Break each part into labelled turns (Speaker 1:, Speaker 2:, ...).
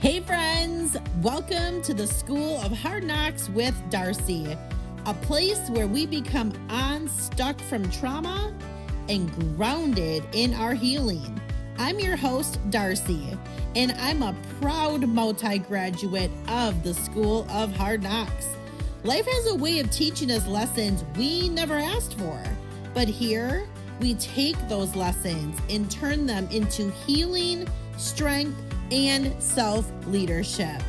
Speaker 1: Hey friends, welcome to the School of Hard Knocks with Darcie, a place where we become unstuck from trauma and grounded in our healing. I'm your host, Darcie, and I'm a proud multi-graduate of the School of Hard Knocks. Life has a way of teaching us lessons we never asked for, but here we take those lessons and turn them into healing, strength, and self-leadership.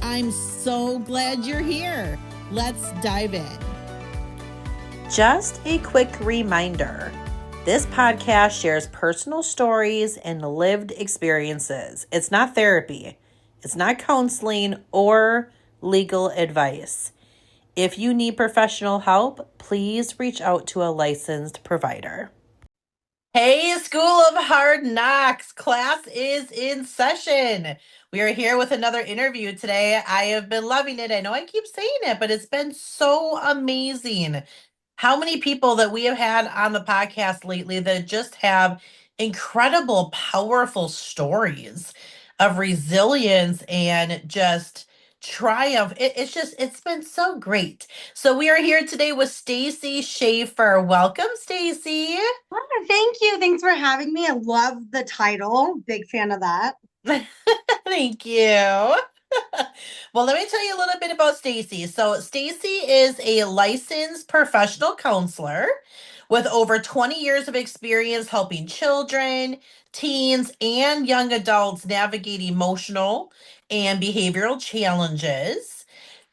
Speaker 1: I'm so glad you're here. Let's dive in.
Speaker 2: Just a quick reminder. This podcast shares personal stories and lived experiences. It's not therapy. It's not counseling or legal advice. If you need professional help, please reach out to a licensed provider. Hey, School of Hard Knocks, class is in session. We are here with another interview today. I have been loving it. I know I keep saying it, but it's been so amazing how many people that we have had on the podcast lately that just have incredible, powerful stories of resilience and just triumph. It's been so great. So we are here today with Stacy Schaffer. Welcome, Stacy.
Speaker 3: Thank you. Thanks for having me. I love the title. Big fan of that.
Speaker 2: Thank you. Well, let me tell you a little bit about Stacy. So, Stacy is a licensed professional counselor with over 20 years of experience helping children, teens, and young adults navigate emotional and behavioral challenges.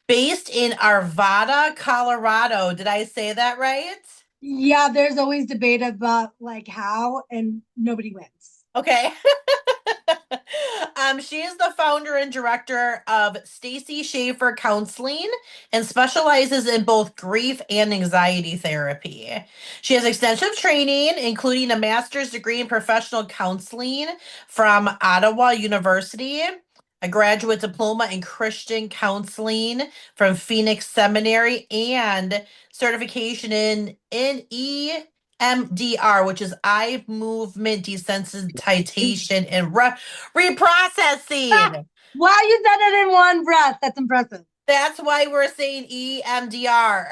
Speaker 2: Based in Arvada, Colorado. Did I say that right?
Speaker 3: Yeah, there's always debate about like how, and nobody wins.
Speaker 2: Okay. She is the founder and director of Stacy Schaffer Counseling and specializes in both grief and anxiety therapy. She has extensive training, including a master's degree in professional counseling from Ottawa University, a graduate diploma in Christian counseling from Phoenix Seminary, and certification in EMDR, which is eye movement desensitization and reprocessing.
Speaker 3: Wow, you said it in one breath. That's impressive.
Speaker 2: That's why we're saying EMDR.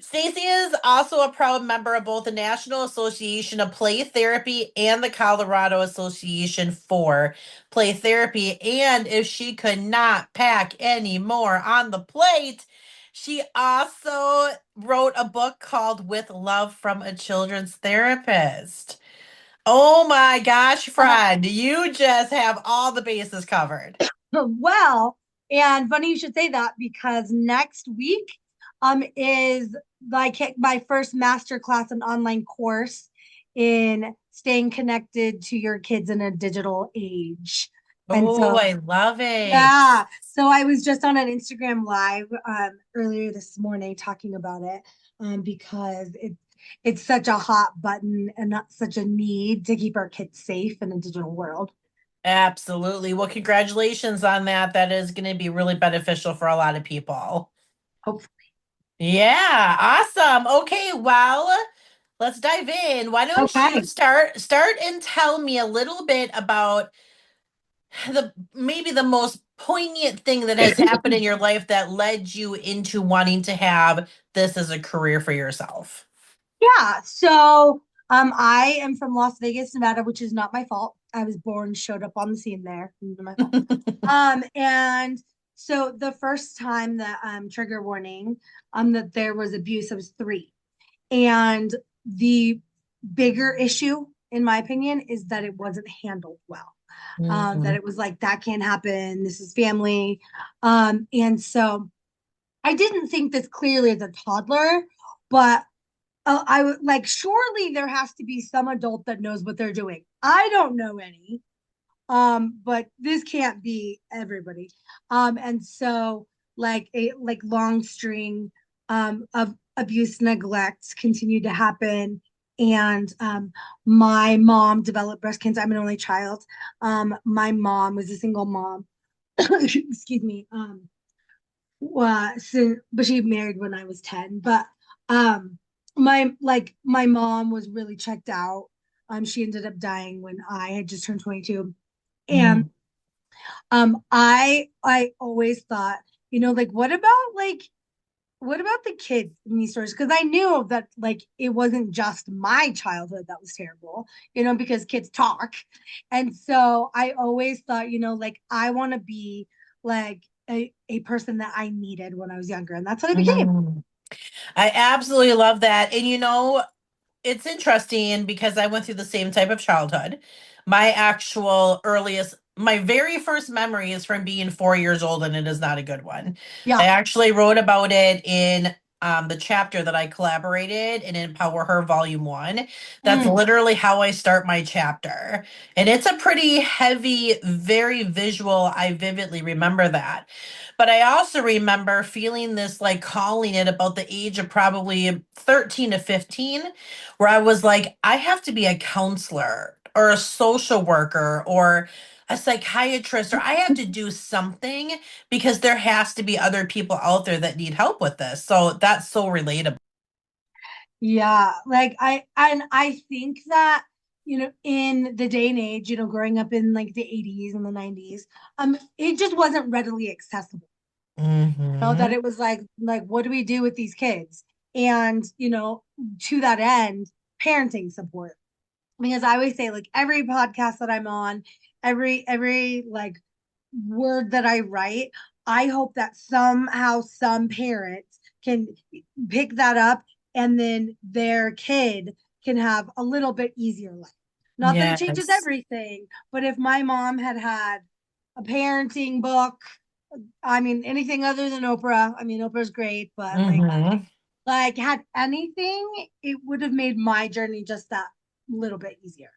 Speaker 2: Stacy is also a proud member of both the National Association of Play Therapy and the Colorado Association for Play Therapy. And if she could not pack any more on the plate, she also wrote a book called With Love from a Children's Therapist. Oh my gosh, friend, you just have all the bases covered.
Speaker 3: Well, and funny you should say that because next week is like my first master class and online course in staying connected to your kids in a digital age. And
Speaker 2: Oh, I love it.
Speaker 3: yeah. So I was just on an Instagram live earlier this morning talking about it because it's such a hot button and not such a need to keep our kids safe in a digital world.
Speaker 2: Absolutely. Well, congratulations on that. That is going to be really beneficial for a lot of people.
Speaker 3: Hopefully.
Speaker 2: Yeah, awesome. Okay, well, let's dive in. Why don't you start and tell me a little bit about maybe the most poignant thing that has happened in your life that led you into wanting to have this as a career for yourself.
Speaker 3: Yeah. So I am from Las Vegas, Nevada, which is not my fault. I was born, showed up on the scene there. My fault. And so the first time that trigger warning that there was abuse, I was 3. And the bigger issue, in my opinion, is that it wasn't handled well. That it was like, that can't happen. This is family. And so I didn't think this clearly as a toddler, but I would like, surely there has to be some adult that knows what they're doing. I don't know any, but this can't be everybody. And so like a long string of abuse, neglect continued to happen. And my mom developed breast cancer. I'm an only child. My mom was a single mom. Excuse me. So, but she married when I was 10. But my mom was really checked out. She ended up dying when I had just turned 22. And I always thought, like what about the kids in these stories? Because I knew that like it wasn't just my childhood that was terrible, because kids talk. And so I always thought, like I want to be like a person that I needed when I was younger. And that's what I became.
Speaker 2: Mhm. I absolutely love that. And it's interesting because I went through the same type of childhood. My very first memory is from being 4 years old, and it is not a good one. I
Speaker 3: Yeah.
Speaker 2: actually wrote about it in the chapter that I collaborated in Empower Her Volume 1. That's
Speaker 3: Mm.
Speaker 2: literally how I start my chapter. And it's a pretty heavy, very visual. I vividly remember that. But I also remember feeling this like calling at about the age of probably 13 to 15, where I was like, I have to be a counselor or a social worker or a psychiatrist, or I have to do something because there has to be other people out there that need help with this. So that's so relatable.
Speaker 3: Yeah, like I think that in the day and age, growing up in like the 80s and the 90s, it just wasn't readily accessible. That
Speaker 2: Hmm.
Speaker 3: it was like what do we do with these kids? And to that end, parenting support. Because I always say like every podcast that I'm on, every like word that I write, I hope that somehow some parents can pick that up and then their kid can have a little bit easier life. Not that it changes
Speaker 2: Yes.
Speaker 3: everything, but if my mom had had a parenting book, I mean anything other than Oprah, I mean Oprah's great, but
Speaker 2: Hmm.
Speaker 3: like had anything, it would have made my journey just that little bit easier.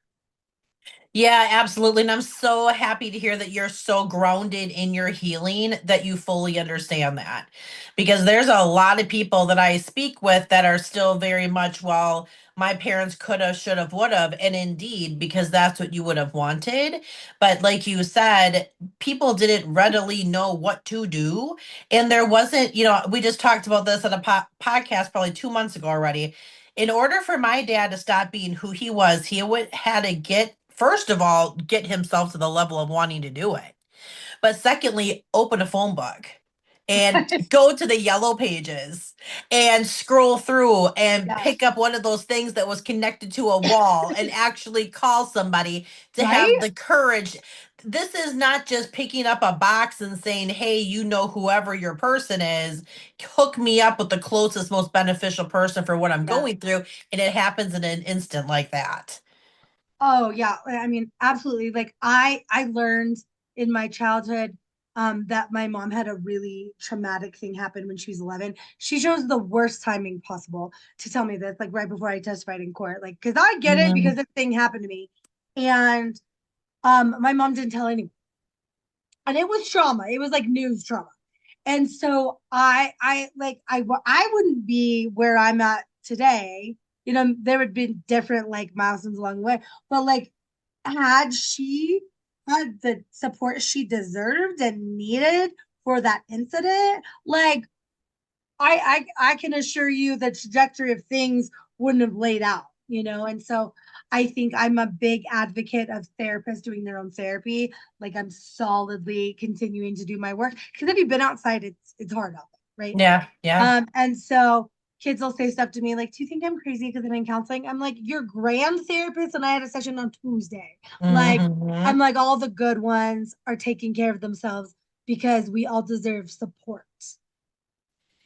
Speaker 2: Yeah, absolutely. And I'm so happy to hear that you're so grounded in your healing that you fully understand that. Because there's a lot of people that I speak with that are still very much, well, my parents could have, should have, would have. And indeed, because that's what you would have wanted. But like you said, people didn't readily know what to do. And there wasn't, we just talked about this on a podcast probably 2 months ago already. In order for my dad to stop being who he was, he would had to get first of all get himself to the level of wanting to do it. But secondly, open a phone book and go to the yellow pages and scroll through and pick
Speaker 3: Yes.
Speaker 2: up one of those things that was connected to a wall and actually call somebody to have
Speaker 3: Right?
Speaker 2: the courage. This is not just picking up a box and saying, hey, whoever your person is, hook me up with the closest, most beneficial person for what I'm
Speaker 3: Yes.
Speaker 2: going through. And it happens in an instant like that.
Speaker 3: Oh yeah, I mean, absolutely. Like I learned in my childhood that my mom had a really traumatic thing happen when she was 11. She chose the worst timing possible to tell me this, like right before I testified in court. Like, because I get it because
Speaker 2: Mhm.
Speaker 3: this thing happened to me. And my mom didn't tell anyone. And it was trauma. It was like news trauma. And so I wouldn't be where I'm at today. There would be different like milestones along the way. But like had she had the support she deserved and needed for that incident, like I can assure you the trajectory of things wouldn't have laid out. And so I think I'm a big advocate of therapists doing their own therapy. Like I'm solidly continuing to do my work because if you've been outside, it's hard out there, right?
Speaker 2: Yeah, yeah.
Speaker 3: And so kids will say stuff to me like, "Do you think I'm crazy because I'm in counseling?" I'm like, "You're grand therapist, and I had a session on Tuesday." Like, I'm
Speaker 2: Hmm.
Speaker 3: like, all the good ones are taking care of themselves because we all deserve support.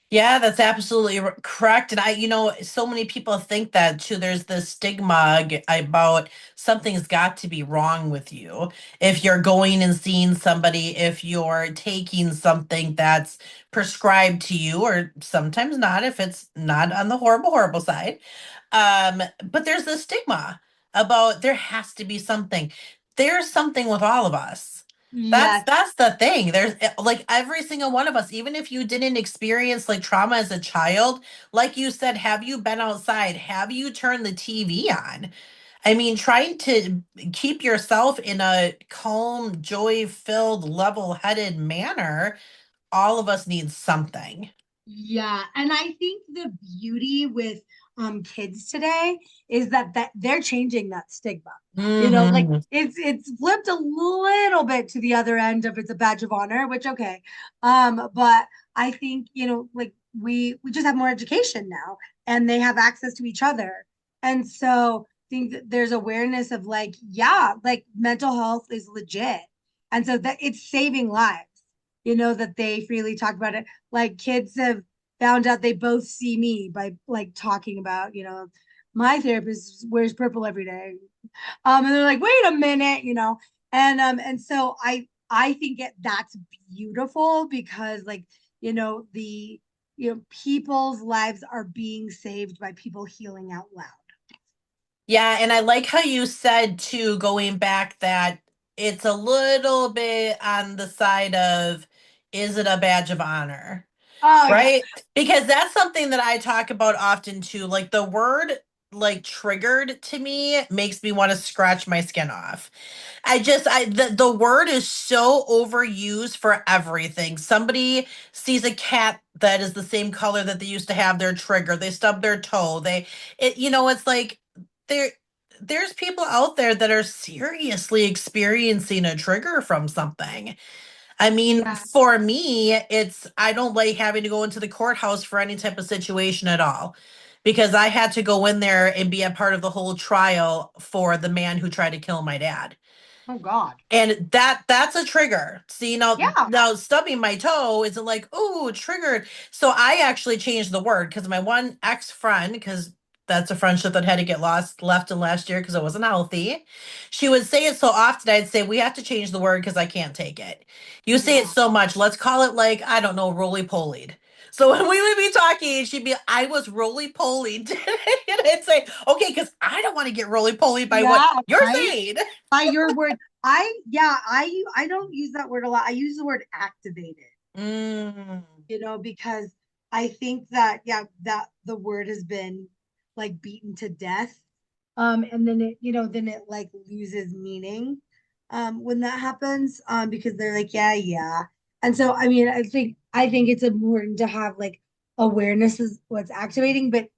Speaker 2: Yeah, that's absolutely correct. And so many people think that too. There's this stigma about something's got to be wrong with you. If you're going and seeing somebody, if you're taking something that's prescribed to you, or sometimes not, if it's not on the horrible, horrible side. But there's this stigma about there has to be something. There's something with all of us. That's
Speaker 3: Yes.
Speaker 2: that's the thing. There's like every single one of us, even if you didn't experience like trauma as a child, like you said, have you been outside? Have you turned the TV on? I mean, trying to keep yourself in a calm, joy-filled, level-headed manner, all of us need something.
Speaker 3: Yeah. And I think the beauty with kids today is that they're changing that stigma. Like
Speaker 2: Mm-hmm.
Speaker 3: it's flipped a little bit to the other end of it's a badge of honor, which okay. But I think, like we just have more education now and they have access to each other. And so I think that there's awareness of like, yeah, like mental health is legit. And so that it's saving lives, that they freely talk about it. Like kids have found out they both see me by like talking about, my therapist wears purple every day. And they're like, wait a minute, and so I think that's beautiful because like, the people's lives are being saved by people healing out loud.
Speaker 2: Yeah, and I like how you said too, going back, that it's a little bit on the side of, is it a badge of honor?
Speaker 3: Oh yeah.
Speaker 2: Right? Because that's something that I talk about often too. Like the word like triggered to me makes me want to scratch my skin off. The word is so overused for everything. Somebody sees a cat that is the same color that they used to have their trigger. They stub their toe. It's like there there's people out there that are seriously experiencing a trigger from something. I mean,
Speaker 3: Yeah.
Speaker 2: for me, I don't like having to go into the courthouse for any type of situation at all, because I had to go in there and be a part of the whole trial for the man who tried to kill my dad.
Speaker 3: Oh God.
Speaker 2: And that's a trigger. See,
Speaker 3: Yeah.
Speaker 2: now stubbing my toe isn't like, ooh, triggered. So I actually changed the word because my one ex-friend, because that's a friendship that had to get left in last year because it wasn't healthy. She would say it so often, I'd say, we have to change the word because I can't take it. You say it
Speaker 3: Yeah.
Speaker 2: so much, let's call it, like, I don't know, roly-polied. So when we would be talking, she'd be, I was roly-polied. And I'd say, okay, because I don't want to get roly-polied by what
Speaker 3: Yeah.
Speaker 2: you're
Speaker 3: Right.
Speaker 2: saying.
Speaker 3: By your word. I don't use that word a lot. I use the word activated,
Speaker 2: Mm,
Speaker 3: because I think that, yeah, that the word has been like beaten to death. And then it like loses meaning when that happens. Because they're like, yeah, yeah. And so I mean, I think it's important to have like awareness is what's activating, but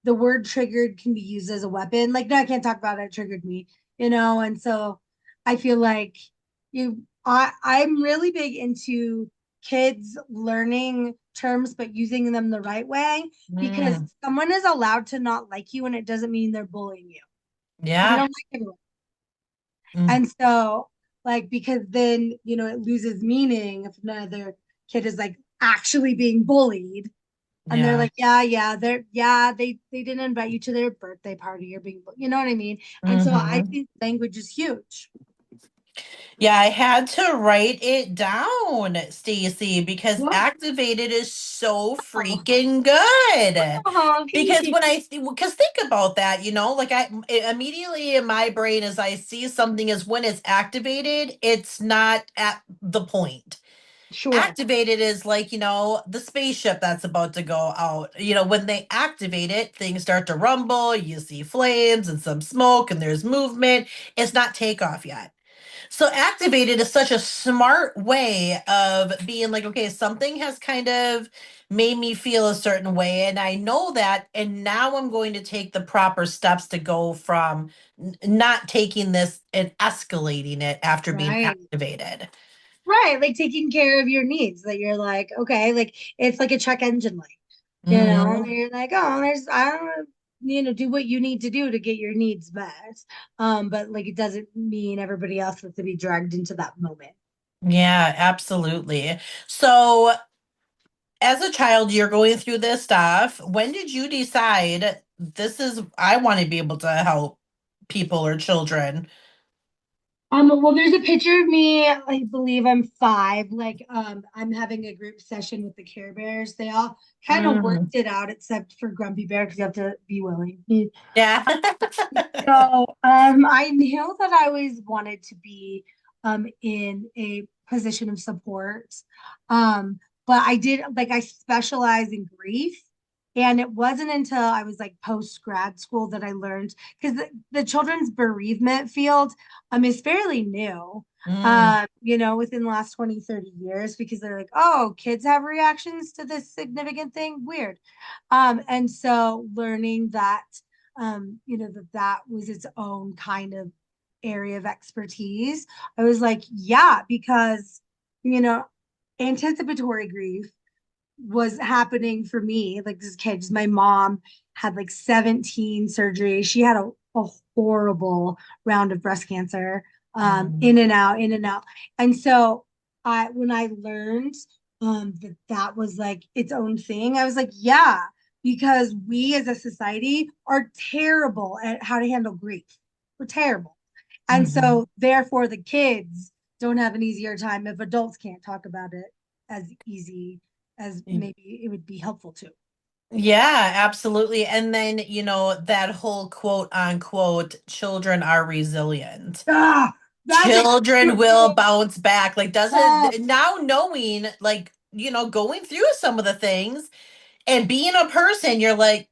Speaker 3: the word triggered can be used as a weapon. Like, no, I can't talk about it, it triggered me, and so I feel like I'm really big into kids learning terms but using them the right way, because
Speaker 2: mm,
Speaker 3: someone is allowed to not like you and it doesn't mean they're bullying you. I
Speaker 2: yeah.
Speaker 3: don't like everyone.
Speaker 2: Mm,
Speaker 3: And so like, because then it loses meaning if another kid is like actually being bullied and they're
Speaker 2: yeah.
Speaker 3: like, they didn't invite you to their birthday party, you're being, you know what I mean? And so I
Speaker 2: Hmm.
Speaker 3: think language is huge.
Speaker 2: Yeah, I had to write it down, Stacy, because
Speaker 3: What?
Speaker 2: activated is so
Speaker 3: Oh,
Speaker 2: freaking good.
Speaker 3: oh, thank
Speaker 2: Because
Speaker 3: you.
Speaker 2: because think about that, like immediately in my brain, as I see something, is when it's activated, it's not at the point.
Speaker 3: Sure.
Speaker 2: Activated is like, the spaceship that's about to go out. When they activate it, things start to rumble, you see flames and some smoke and there's movement. It's not takeoff yet. So activated is such a smart way of being like, okay, something has kind of made me feel a certain way, and I know that, and now I'm going to take the proper steps to go from not taking this and escalating it after being
Speaker 3: Right.
Speaker 2: activated.
Speaker 3: Right. Like taking care of your needs, that you're like, okay, like it's like a check engine light,
Speaker 2: Hmm.
Speaker 3: you're like, oh, I don't, do what you need to do to get your needs met. But like it doesn't mean everybody else has to be dragged into that moment.
Speaker 2: Yeah, absolutely. So, as a child, you're going through this stuff. When did you decide I want to be able to help people or children?
Speaker 3: Well, there's a picture of me, I believe I'm 5. Like, I'm having a group session with the Care Bears. They all kind of
Speaker 2: Mm,
Speaker 3: worked it out except for Grumpy Bear because you have to be willing.
Speaker 2: yeah.
Speaker 3: So, I knew that I always wanted to be in a position of support. But I specialize in grief. And it wasn't until I was like post grad school that I learned, because the children's bereavement field is fairly new,
Speaker 2: Mm.
Speaker 3: within the last 20, 30 years, because they're like, oh, kids have reactions to this significant thing. Weird. And so learning that, that was its own kind of area of expertise, I was like, yeah, because, you know, anticipatory grief was happening for me. Like this kid, just my mom had like 17 surgeries. She had a horrible round of breast cancer,
Speaker 2: Mm.
Speaker 3: in and out, in and out. And so when I learned that was like its own thing, I was like, yeah, because we as a society are terrible at how to handle grief. We're terrible. And
Speaker 2: Mhm.
Speaker 3: so therefore the kids don't have an easier time if adults can't talk about it as easy as maybe it would be helpful to.
Speaker 2: Yeah, absolutely. And then, that whole quote unquote, children are resilient.
Speaker 3: Ah, that's a
Speaker 2: Children will bounce back. Like,
Speaker 3: uh,
Speaker 2: doesn't now knowing, like, going through some of the things and being a person, you're like,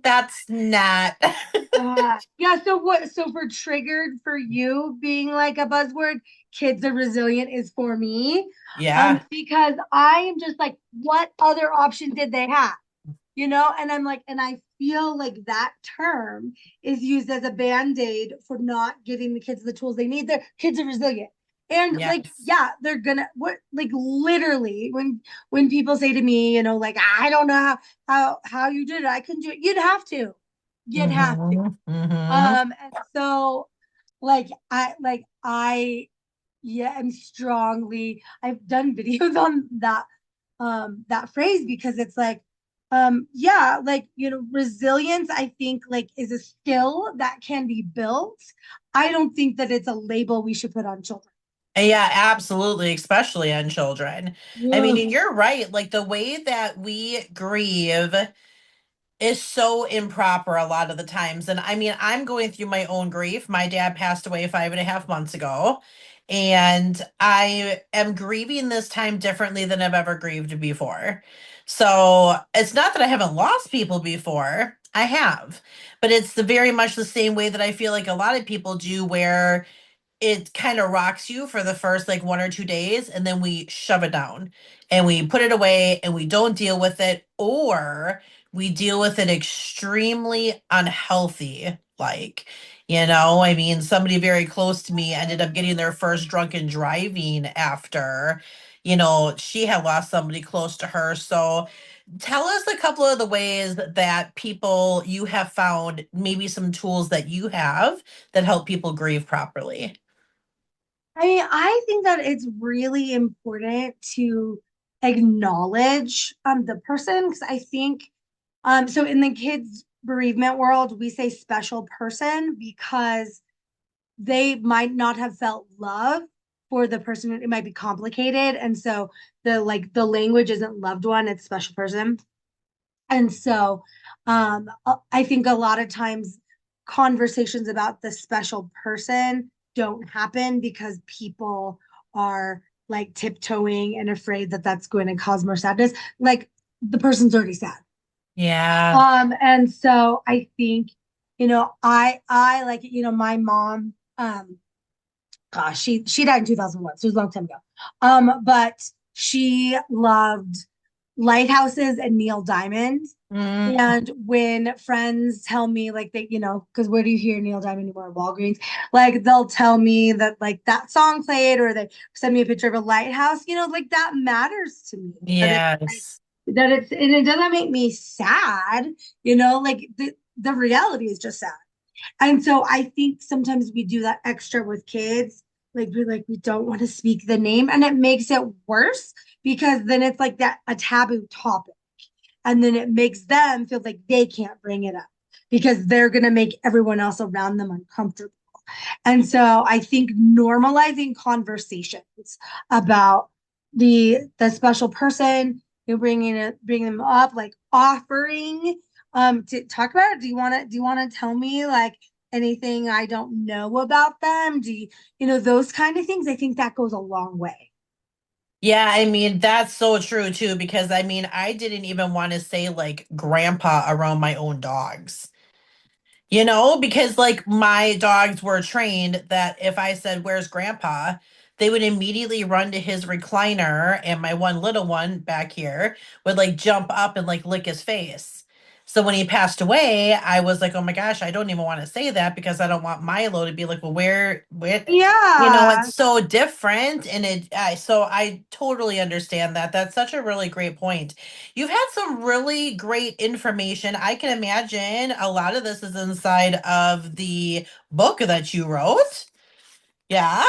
Speaker 2: that's not.
Speaker 3: yeah. So what? So for triggered for you being like a buzzword, kids are resilient is for me,
Speaker 2: Yeah.
Speaker 3: because I am just like, what other option did they have? And I'm like, and I feel like that term is used as a band-aid for not giving the kids the tools they need. Their kids are resilient. And like,
Speaker 2: Yes.
Speaker 3: yeah, they're gonna what like literally when people say to me, like, I don't know how you did it, I couldn't do it. You'd have to. You'd have to.
Speaker 2: Mm-hmm. Mm-hmm.
Speaker 3: And so I yeah, am strongly, I've done videos on that phrase, because it's like, yeah, like, resilience, I think, like, is a skill that can be built. I don't think that it's a label we should put on children.
Speaker 2: Yeah, absolutely, especially on children. I mean,
Speaker 3: Yeah.
Speaker 2: and you're right. Like the way that we grieve is so improper a lot of the times. And I mean, I'm going through my own grief. My dad passed away 5.5 months ago, and I am grieving this time differently than I've ever grieved before. So it's not that I haven't lost people before, I have, but it's the very much the same way that I feel like a lot of people do, where it kind of rocks you for the first like 1 or 2 days, and then we shove it down and we put it away and we don't deal with it, or we deal with it extremely unhealthy. Like, I mean, somebody very close to me ended up getting their first drunken driving after, she had lost somebody close to her. So tell us a couple of the ways that people you have found, maybe some tools that you have that help people grieve properly.
Speaker 3: I mean, I think that it's really important to acknowledge the person, because I think so in the kids bereavement world we say special person because they might not have felt love for the person. It might be complicated, and so the language isn't loved one, it's special person. And so I think a lot of times conversations about the special person don't happen because people are like tiptoeing and afraid that that's going to cause more sadness. Like the person's already sad.
Speaker 2: Yeah.
Speaker 3: And so I think, I like, my mom, gosh, she died in 2001, so it was a long time ago. But she loved lighthouses and Neil Diamond.
Speaker 2: Mm,
Speaker 3: And when friends tell me, like, they, because where do you hear Neil Diamond anymore? Walgreens. Like they'll tell me that like that song played, or they send me a picture of a lighthouse, like that matters to me. That it's like
Speaker 2: yes.
Speaker 3: that it's and it doesn't make me sad, like the reality is just sad. And so I think sometimes we do that extra with kids. We don't want to speak the name, and it makes it worse because then it's like that a taboo topic. And then it makes them feel like they can't bring it up because they're gonna make everyone else around them uncomfortable. And so I think normalizing conversations about the special person, bringing them up, like offering to talk about it. Do you want to tell me like anything I don't know about them? Do you, those kind of things? I think that goes a long way.
Speaker 2: Yeah, I mean, that's so true too, because I mean, I didn't even want to say like grandpa around my own dogs. Because like my dogs were trained that if I said, "Where's grandpa?" they would immediately run to his recliner, and my one little one back here would like jump up and like lick his face. So when he passed away, I was like, "Oh my gosh, I don't even want to say that because I don't want Milo to be like, well, where,
Speaker 3: Yeah,
Speaker 2: it's so different." And so I totally understand that. That's such a really great point. You've had some really great information. I can imagine a lot of this is inside of the book that you wrote. Yeah.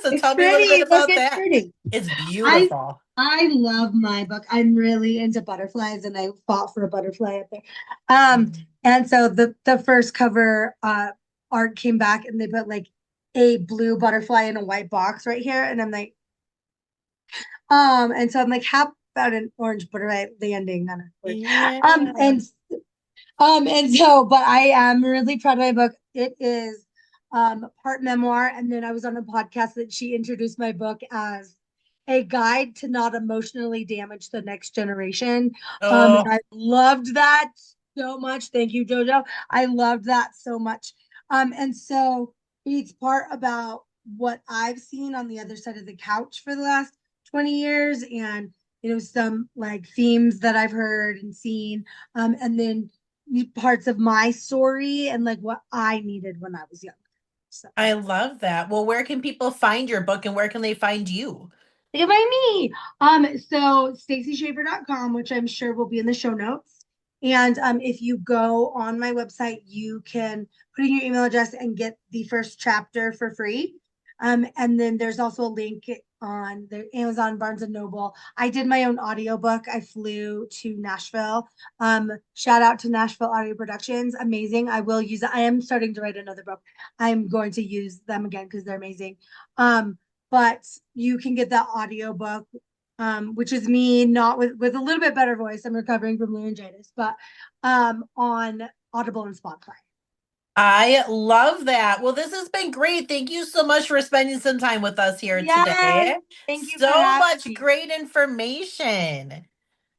Speaker 2: So
Speaker 3: it's
Speaker 2: tell me a little bit
Speaker 3: pretty. Look,
Speaker 2: about
Speaker 3: it's
Speaker 2: that.
Speaker 3: pretty.
Speaker 2: It's
Speaker 3: I
Speaker 2: beautiful.
Speaker 3: I love my book. I'm really into butterflies, and I fought for a butterfly up there. Um, and so the first cover art came back, and they put like a blue butterfly in a white box right here, and I'm like, and so I'm like, how about an orange butterfly landing on a bird?
Speaker 2: Yeah.
Speaker 3: Um, and and so, but I am really proud of my book. It is part memoir, and then I was on a podcast that she introduced my book as a guide to not emotionally damage the next generation. And
Speaker 2: Oh,
Speaker 3: I loved that so much. Thank you, Jojo. I loved that so much. And so it's part about what I've seen on the other side of the couch for the last 20 years, and some like themes that I've heard and seen. And then parts of my story and like what I needed when I was young. So
Speaker 2: I love that. Well, where can people find your book and where can they find you?
Speaker 3: think about me. So stacyschaffer.com, which I'm sure will be in the show notes. And if you go on my website, you can put in your email address and get the first chapter for free. And then there's also a link on the Amazon, Barnes and Noble. I did my own audiobook. I flew to Nashville. Shout out to Nashville Audio Productions. Amazing. I will use it. I am starting to write another book. I'm going to use them again because they're amazing. But you can get that audiobook, which is me not with a little bit better voice. I'm recovering from laryngitis, but on Audible and Spotify.
Speaker 2: I love that. Well, this has been great. Thank you so much for spending some time with us here
Speaker 3: Yes.
Speaker 2: today.
Speaker 3: Thank you for
Speaker 2: So
Speaker 3: having
Speaker 2: much
Speaker 3: me.
Speaker 2: great information.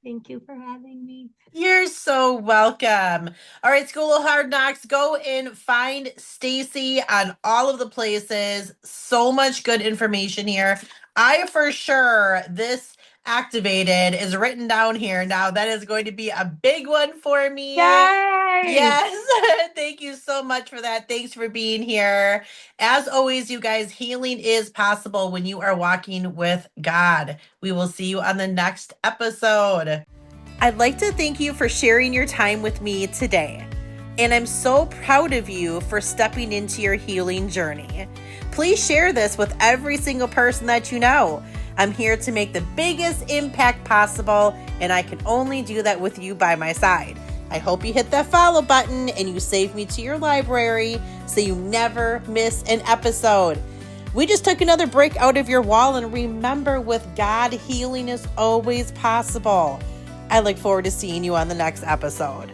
Speaker 3: Thank you for having me.
Speaker 2: You're so welcome. All right, School of Hard Knocks, go and find Stacy on all of the places. So much good information here. I for sure this activated is written down here. Now that is going to be a big one for me.
Speaker 3: Yay!
Speaker 2: Yes. Thank you so much for that. Thanks for being here. As always, you guys, healing is possible when you are walking with God. We will see you on the next episode. I'd like to thank you for sharing your time with me today. And I'm so proud of you for stepping into your healing journey. Please share this with every single person that you know. I'm here to make the biggest impact possible, and I can only do that with you by my side. I hope you hit that follow button and you save me to your library so you never miss an episode. We just took another break out of your wall, and remember, with God, healing is always possible. I look forward to seeing you on the next episode.